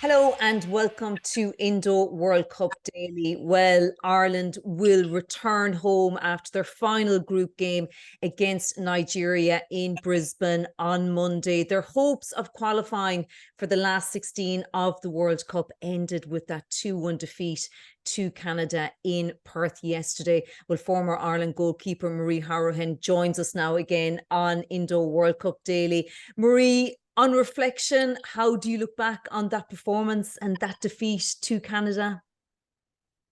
Hello and welcome to Indo World Cup Daily. Well, Ireland will return home after their final group game against Nigeria in Brisbane on Monday. Their hopes of qualifying for the last 16 of the World Cup ended with that 2-1 defeat to Canada in Perth yesterday. Well, former Ireland goalkeeper Marie Hourihan joins us now again on Indo World Cup Daily. Marie, on reflection, how do you look back on that performance and that defeat to Canada?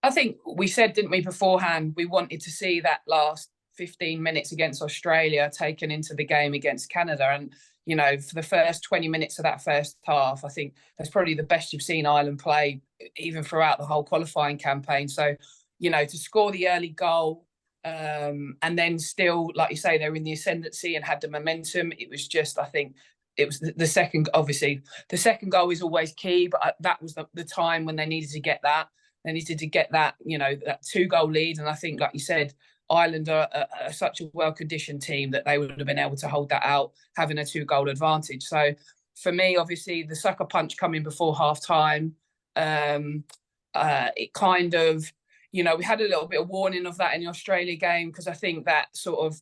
I think we said, didn't we, beforehand, we wanted to see that last 15 minutes against Australia taken into the game against Canada. And, you know, for the first 20 minutes of that first half, I think that's probably the best you've seen Ireland play, even throughout the whole qualifying campaign. So, you know, to score the early goal and then still, like you say, they were in the ascendancy and had the momentum. It was just, I think, it was the second, obviously, the second goal is always key, but that was the time when they needed to get that. They needed to get that, you know, that 2-goal lead. And I think, like you said, Ireland are such a well-conditioned team that they would have been able to hold that out, having a 2-goal advantage. So for me, obviously, the sucker punch coming before half-time, it kind of, you know, we had a little bit of warning of that in the Australia game, because I think that sort of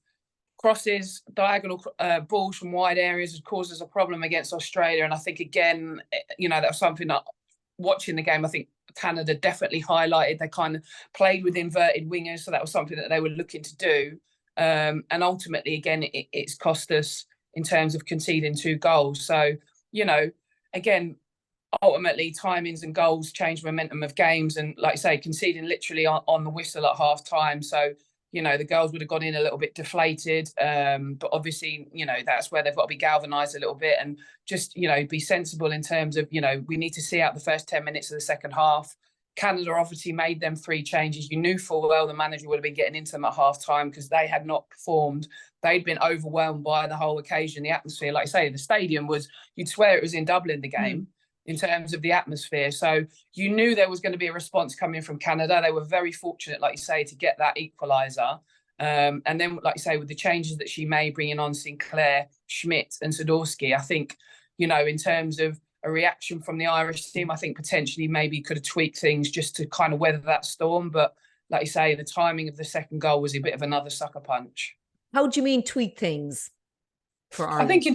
crosses, diagonal balls from wide areas has caused us a problem against Australia. And I think, again, you know, that was something that watching the game, I think Canada definitely highlighted. They kind of played with inverted wingers. So that was something that they were looking to do. And ultimately, again, it's cost us in terms of conceding 2 goals. So, you know, again, ultimately timings and goals change momentum of games. And like I say, conceding literally on the whistle at half time. So, you know, the girls would have gone in a little bit deflated. But obviously, you know, that's where they've got to be galvanised a little bit and just, you know, be sensible in terms of, you know, we need to see out the first 10 minutes of the second half. Canada obviously made them 3 changes. You knew full well the manager would have been getting into them at half time because they had not performed. They'd been overwhelmed by the whole occasion, the atmosphere. Like I say, the stadium was, you'd swear it was in Dublin, the game. In terms of the atmosphere. So you knew there was going to be a response coming from Canada. They were very fortunate, like you say, to get that equaliser. And then, like you say, with the changes that she made, bringing on Sinclair, Schmidt and Sadorski, I think, you know, in terms of a reaction from the Irish team, I think potentially maybe could have tweaked things just to kind of weather that storm. But like you say, the timing of the second goal was a bit of another sucker punch. How do you mean tweak things for I Ireland? think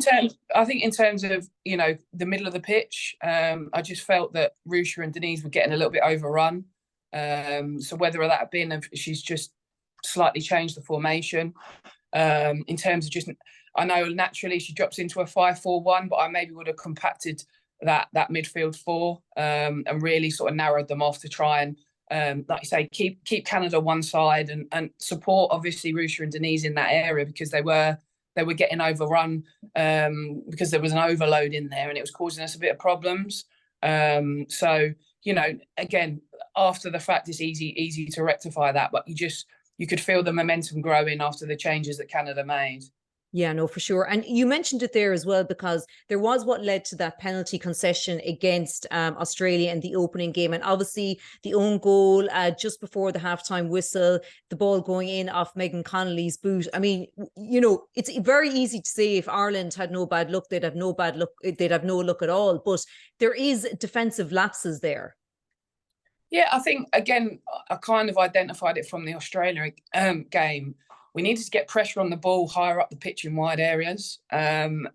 in terms of, you know, the middle of the pitch, I just felt that Rusha and Denise were getting a little bit overrun. So whether that had been, she's just slightly changed the formation. In terms of just, I know naturally she drops into a 5-4-1, but I maybe would have compacted that midfield 4 and really sort of narrowed them off to try and, like you say, keep Canada one side and support obviously Rusha and Denise in that area, because they were getting overrun because there was an overload in there and it was causing us a bit of problems. So, you know, again, after the fact, it's easy to rectify that, but you could feel the momentum growing after the changes that Canada made. Yeah, no, for sure. And you mentioned it there as well, because there was what led to that penalty concession against Australia in the opening game. And obviously the own goal just before the halftime whistle, the ball going in off Megan Connolly's boot. I mean, you know, it's very easy to say if Ireland had no bad luck, they'd have no bad luck, they'd have no luck at all. But there is defensive lapses there. Yeah, I think, again, I kind of identified it from the Australia game. We needed to get pressure on the ball higher up the pitch in wide areas. And,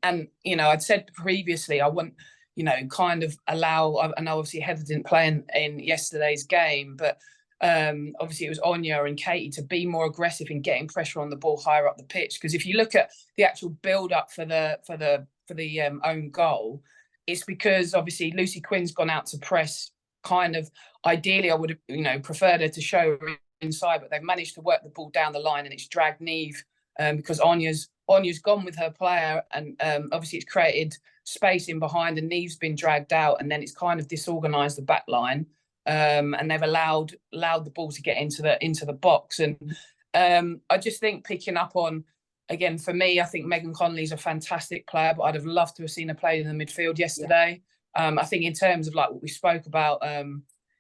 you know, I'd said previously, I want, you know, kind of allow, I know obviously Heather didn't play in yesterday's game, but obviously it was Anya and Katie to be more aggressive in getting pressure on the ball higher up the pitch. Because if you look at the actual build up for the own goal, it's because obviously Lucy Quinn's gone out to press. Kind of ideally, I would have, you know, preferred her to show her inside, but they've managed to work the ball down the line and it's dragged Neve because Anya's gone with her player, and obviously it's created space in behind and Neve's been dragged out, and then it's kind of disorganised the back line, and they've allowed the ball to get into the box. And I just think, picking up on, again, for me, I think Megan Connolly's a fantastic player, but I'd have loved to have seen her play in the midfield yesterday. Yeah. I think in terms of like what we spoke about,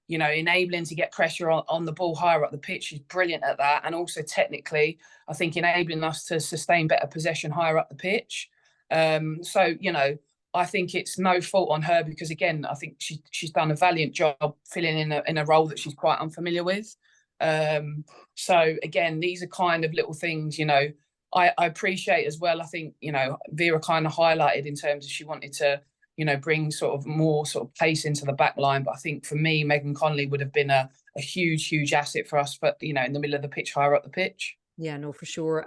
you know, enabling to get pressure on the ball higher up the pitch, she's brilliant at that. And also technically, I think enabling us to sustain better possession higher up the pitch. So, you know, I think it's no fault on her because, again, I think she's done a valiant job filling in a role that she's quite unfamiliar with. So again, these are kind of little things, you know, I appreciate as well. I think, you know, Vera kind of highlighted in terms of she wanted to, you know, bring sort of more sort of pace into the back line. But I think for me, Megan Connolly would have been a huge asset for us, but, you know, in the middle of the pitch, higher up the pitch. Yeah, no, for sure.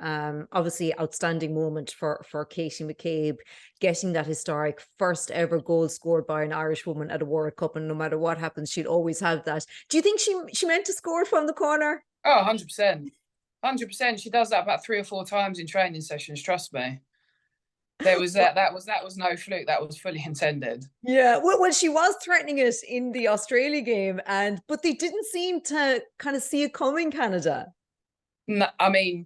Obviously, outstanding moment for Katie McCabe, getting that historic first ever goal scored by an Irish woman at a World Cup, and no matter what happens, she'd always have that. Do you think she meant to score from the corner? Oh, 100%. 100%. She does that about 3 or 4 times in training sessions, trust me. There was that was no fluke, that was fully intended. Yeah, well, she was threatening it in the Australia game, but they didn't seem to kind of see it coming, Canada. No, I mean,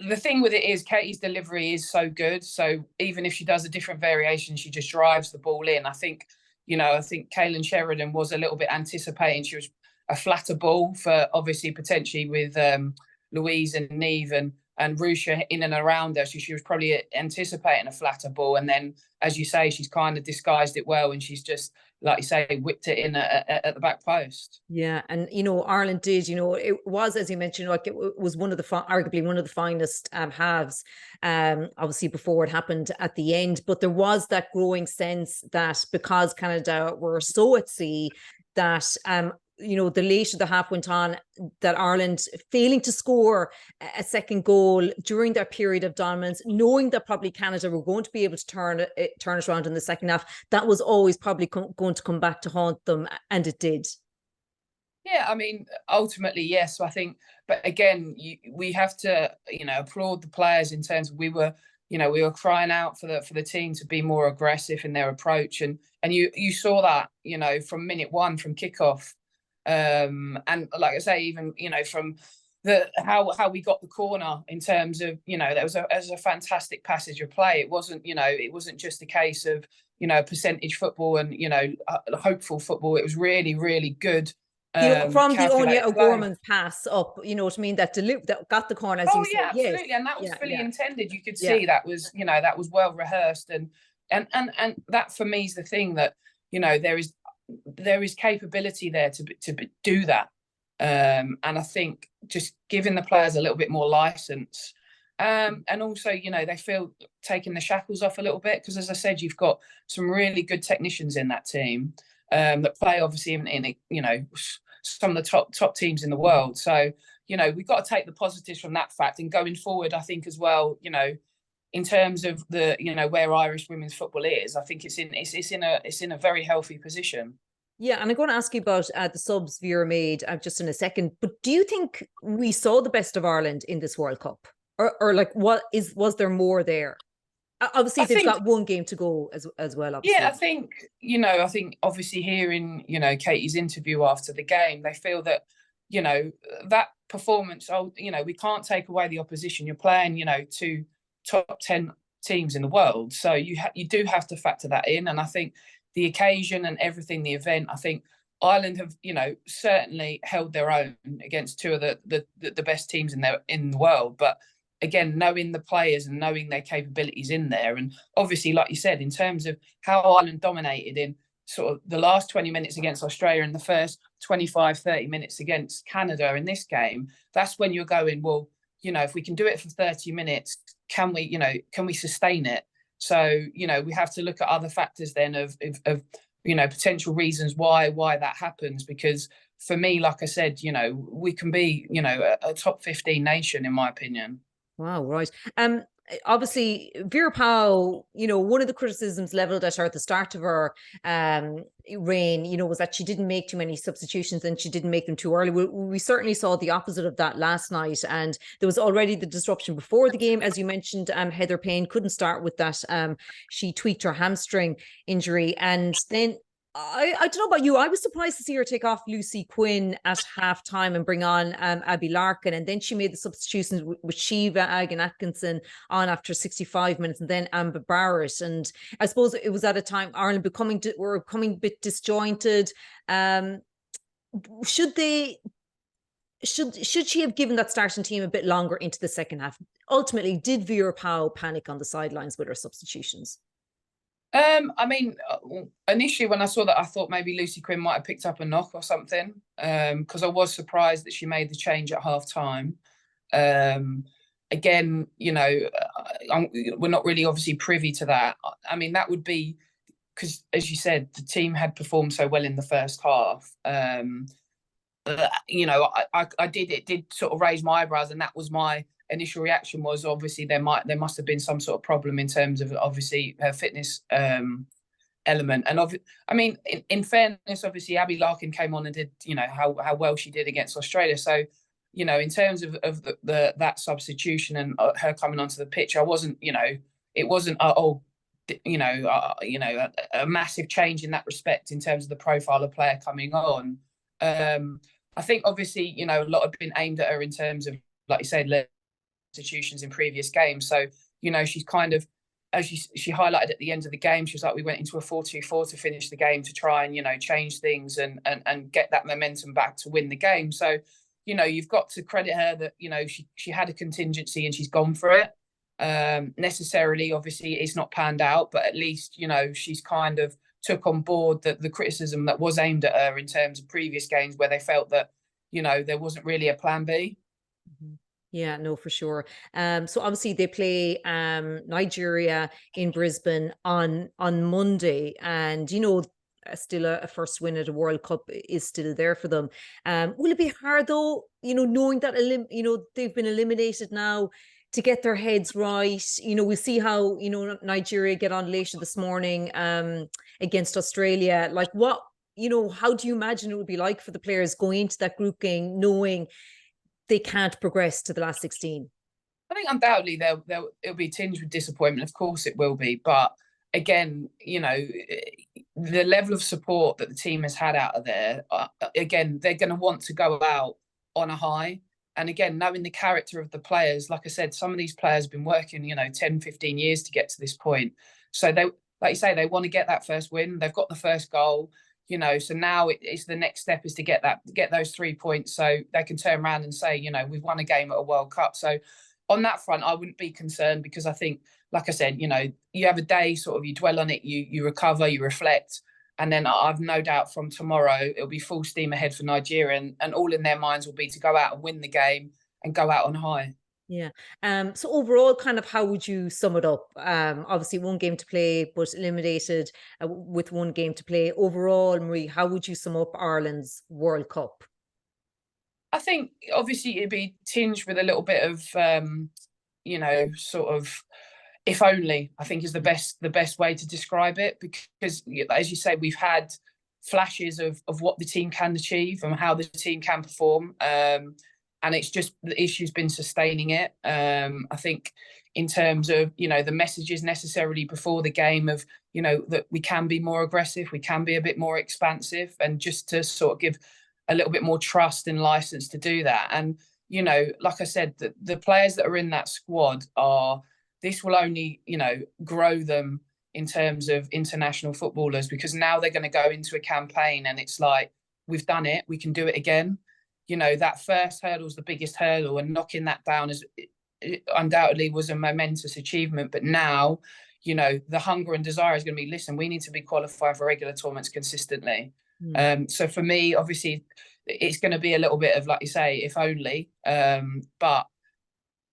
the thing with it is Katie's delivery is so good. So even if she does a different variation, she just drives the ball in. I think, you know, I think Kaylin Sheridan was a little bit anticipating. She was a flatter ball for obviously potentially with Louise and Neve and Rusha in and around her. So she was probably anticipating a flatter ball. And then, as you say, she's kind of disguised it well. And she's just, like you say, whipped it in at the back post. Yeah, and you know, Ireland did. You know, it was, as you mentioned, like it was one of the arguably one of the finest halves. Obviously before it happened at the end, but there was that growing sense that because Canada were so at sea, that you know, the later the half went on, that Ireland failing to score a second goal during that period of dominance, knowing that probably Canada were going to be able to turn it around in the second half, that was always probably going to come back to haunt them, and it did. Yeah, I mean, ultimately, yes. So I think, but again, we have to, you know, applaud the players in terms of we were crying out for the team to be more aggressive in their approach, and you saw that, you know, from minute one, from kickoff. And like I say, even, you know, from how we got the corner in terms of, you know, there was a fantastic passage of play. It wasn't, you know, it wasn't just a case of, you know, percentage football and, you know, hopeful football. It was really, really good. You know, from the Anya Play. O'Gorman's pass up, you know what I mean, that that got the corner, as Oh you say. yeah, Yes. absolutely, and that was fully intended. You could Yeah. see that was, you know, that was well rehearsed, and that for me is the thing, that, you know, there is capability there to do that, and I think just giving the players a little bit more license, and also, you know, they feel taking the shackles off a little bit, because, as I said, you've got some really good technicians in that team, that play obviously in you know, some of the top teams in the world. So, you know, we've got to take the positives from that fact. And going forward, I think as well, you know, in terms of the, you know, where Irish women's football is, I think it's in a very healthy position. Yeah, and I'm going to ask you about the subs Vera made just in a second. But do you think we saw the best of Ireland in this World Cup, or like was there more there? Obviously, they've got one game to go as well. Obviously. Yeah, I think, you know, I think obviously hearing, you know, Katie's interview after the game, they feel that, you know, that performance, you know, we can't take away the opposition. You're playing, you know, 2 top 10 teams in the world, so you do have to factor that in. And I think the occasion and everything, the event, I think Ireland have, you know, certainly held their own against 2 of the best teams in the world. But again, knowing the players and knowing their capabilities in there, and obviously, like you said, in terms of how Ireland dominated in sort of the last 20 minutes against Australia and the first 25-30 minutes against Canada in this game, that's when you're going, well, you know, if we can do it for 30 minutes, can we sustain it? So, you know, we have to look at other factors then of you know, potential reasons why that happens. Because for me, like I said, you know, we can be, you know, a top 15 nation, in my opinion. Wow, right. Obviously, Vera Pauw, you know, one of the criticisms leveled at her at the start of her reign, you know, was that she didn't make too many substitutions and she didn't make them too early. We certainly saw the opposite of that last night, and there was already the disruption before the game, as you mentioned. Heather Payne couldn't start with that. She tweaked her hamstring injury, and then I don't know about you, I was surprised to see her take off Lucy Quinn at halftime and bring on Abby Larkin, and then she made the substitutions with Shiva Agan Atkinson on after 65 minutes, and then Amber Barrett. And I suppose it was at a time Ireland were becoming a bit disjointed. Should she have given that starting team a bit longer into the second half? Ultimately, did Vera Pauw panic on the sidelines with her substitutions? I mean, initially when I saw that, I thought maybe Lucy Quinn might have picked up a knock or something, because I was surprised that she made the change at half time. Again, we're not really obviously privy to that. I mean, that would be because, as you said, the team had performed so well in the first half. It did sort of raise my eyebrows, and that was my initial reaction. Was obviously there must have been some sort of problem in terms of obviously her fitness element. And I mean, in fairness, obviously Abby Larkin came on and did how well she did against Australia. So in terms of that substitution and her coming onto the pitch, I wasn't it wasn't a massive change in that respect in terms of the profile of player coming on. I think obviously, a lot have been aimed at her in terms of, like you said, institutions in previous games. So, she's kind of, as she highlighted at the end of the game, she was like, we went into a 4-2-4 to finish the game to try and, change things and get that momentum back to win the game. So, you've got to credit her that, she had a contingency and she's gone for it. Necessarily, obviously, it's not panned out, but at least, she's kind of took on board the criticism that was aimed at her in terms of previous games where they felt that, there wasn't really a plan B. Yeah, no, for sure. So obviously they play Nigeria in Brisbane on Monday, and still a first win at a World Cup is still there for them. Will it be hard though, knowing that they've been eliminated now, to get their heads right? We'll see how Nigeria get on later this morning against Australia. Like what, how do you imagine it would be like for the players going into that group game knowing they can't progress to the last 16? I think undoubtedly it'll be tinged with disappointment. Of course it will be, but again, the level of support that the team has had out of there, again, they're going to want to go out on a high. And again, knowing the character of the players, like I said, some of these players have been working, 10, 15 years to get to this point. So they, like you say, they want to get that first win. They've got the first goal, so now it's the next step is to get those 3 points so they can turn around and say, we've won a game at a World Cup. So on that front, I wouldn't be concerned, because I think, like I said, you have a day, sort of, you dwell on it, you recover, you reflect. And then I've no doubt from tomorrow, it'll be full steam ahead for Nigeria, and all in their minds will be to go out and win the game and go out on high. Yeah. So overall, kind of, how would you sum it up? Obviously one game to play, but eliminated with one game to play. Overall, Marie, how would you sum up Ireland's World Cup? I think obviously it'd be tinged with a little bit of, sort of, if only, I think is the best way to describe it, because as you say, we've had flashes of what the team can achieve and how the team can perform. And it's just the issue's been sustaining it. I think in terms of, the messages necessarily before the game of, that we can be more aggressive, we can be a bit more expansive, and just to sort of give a little bit more trust and license to do that. And, like I said, the players that are in that squad this will only, grow them in terms of international footballers, because now they're going to go into a campaign and it's like, we've done it, we can do it again. That first hurdle is the biggest hurdle, and knocking that down it undoubtedly was a momentous achievement. But now, the hunger and desire is going to be, listen, we need to be qualified for regular tournaments consistently. So for me, obviously, it's going to be a little bit of, like you say, if only, but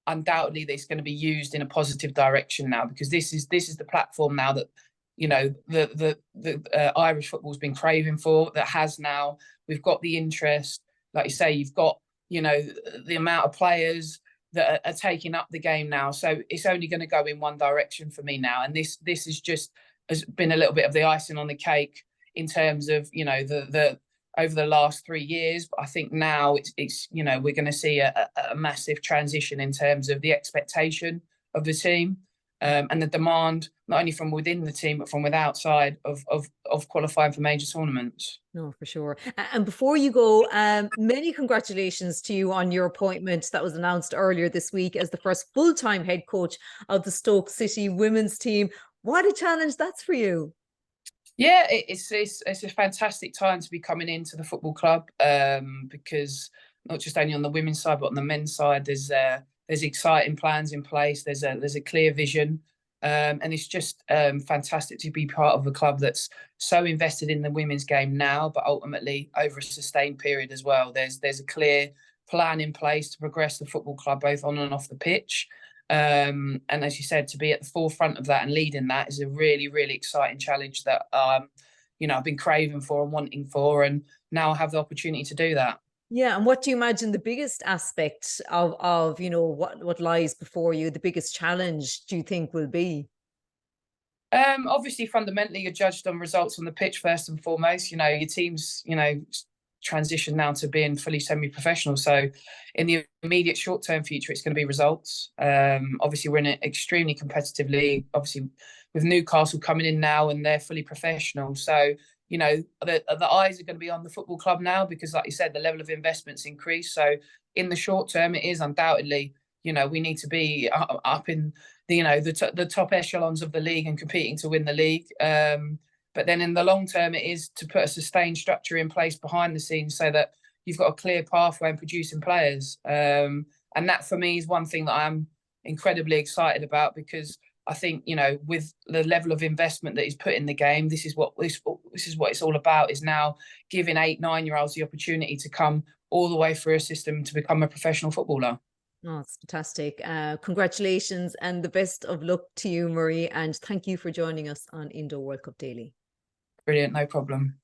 undoubtedly it's going to be used in a positive direction now, because this is the platform now that the Irish football's been craving for. That has now, we've got the interest, like you say, you've got the amount of players that are taking up the game now. So it's only going to go in one direction for me now, and this is just has been a little bit of the icing on the cake in terms of the over the last 3 years. But I think now it's we're going to see a massive transition in terms of the expectation of the team, and the demand, not only from within the team, but from outside of qualifying for major tournaments. No, for sure. And before you go, many congratulations to you on your appointment that was announced earlier this week as the first full-time head coach of the Stoke City women's team. What a challenge that's for you. Yeah, it's a fantastic time to be coming into the football club, because not just only on the women's side, but on the men's side, there's exciting plans in place. There's a clear vision. And it's just fantastic to be part of a club that's so invested in the women's game now, but ultimately over a sustained period as well. There's a clear plan in place to progress the football club both on and off the pitch. And as you said, to be at the forefront of that and leading that is a really, really exciting challenge that I've been craving for and wanting for, and now I have the opportunity to do that. Yeah, and what do you imagine the biggest aspect of what lies before you, the biggest challenge do you think will be? Obviously, fundamentally, you're judged on results on the pitch first and foremost. Your team's, transition now to being fully semi-professional. So in the immediate short-term future, it's going to be results. Obviously, we're in an extremely competitive league, obviously with Newcastle coming in now and they're fully professional. So, the eyes are going to be on the football club now because, like you said, the level of investment's increased. So in the short term, it is undoubtedly, we need to be up in the top echelons of the league and competing to win the league. But then in the long term, it is to put a sustained structure in place behind the scenes so that you've got a clear pathway in producing players. And that for me is one thing that I'm incredibly excited about, because I think, with the level of investment that is put in the game, this is what it's all about, is now giving 8-9-year-olds the opportunity to come all the way through a system to become a professional footballer. Oh, it's fantastic. Congratulations and the best of luck to you, Marie. And thank you for joining us on Indo World Cup Daily. Brilliant, no problem.